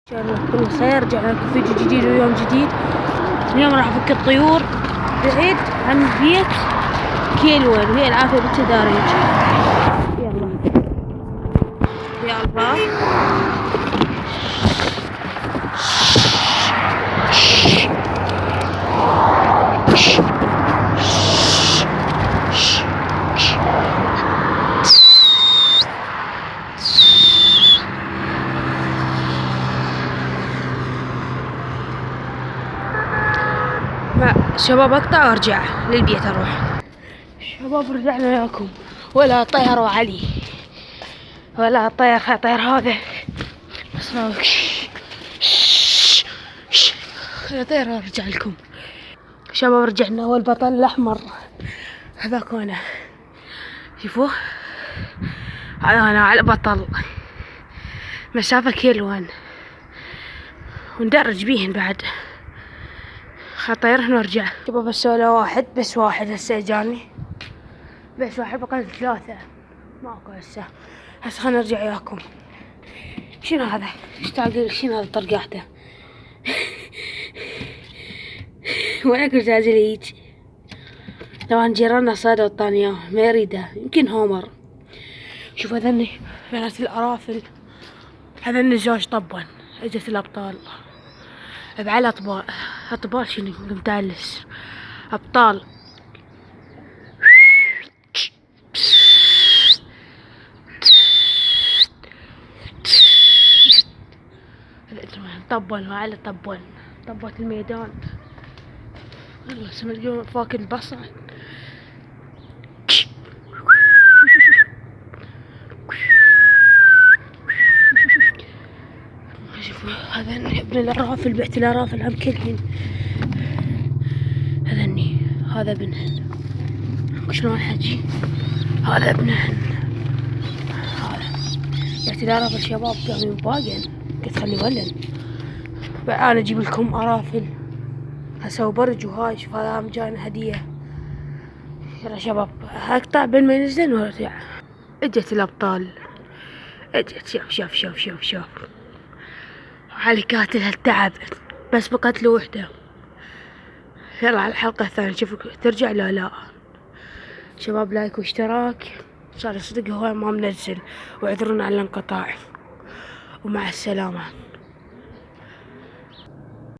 ان شاء الله كل خير. رجعنا لكم فيديو جديد ويوم جديد. اليوم راح افك الطيور بعيد عن البيت كيلوين وهي العافية بالتداريج. يلا يا الله. شباب اقطع وارجع للبيت اروح. شباب رجعنا وياكم. ولا طير وعلي ولا طير هذا ولا طير. ارجع لكم شباب. رجعنا والبطل الاحمر هذاك انا. شوفوه هذا انا على بطل مسافة كيلوين وندرج بيهن بعد. خطيرهن وارجع. شباب السؤال واحد بس واحد هسه اجاني بس واحد. بقى ثلاثة ماكو هسه خلنا نرجع وياكم. شنو هذا؟ شنو هذا طرقاته؟ وينك الزازل يجي؟ طبعا جيراننا صادوا الطانية ما يريده يمكن هومر. شوف هذني بنات الارافل. هذني زوج طبا. اجت الابطال بعلى اطبال شنو متعلس ابطال. طبل وعلى طبت الميدان. والله سمع اليوم فاك البصل. شوفوا هذا ابن الارافل. بعت الارافل عم كلهن. هذا ابنهن شلون حجي. هذا ابنهن. هذا بعت الارافل شباب قاموا باقين. قلت خلي ولن انا اجيب لكم ارافل اسوي برج وهاي. شوف هذا هم جانا هدية. يلا شباب اقطع بين ما ينزلن وارجع. اجت الابطال. اجت شوف علي كاتلها التعب بس بقت له وحدة. يلا على الحلقة الثانية نشوف ترجع لا. شباب لايك واشتراك. صار صدق هو ما منزل واعذرونا على الانقطاع ومع السلامة.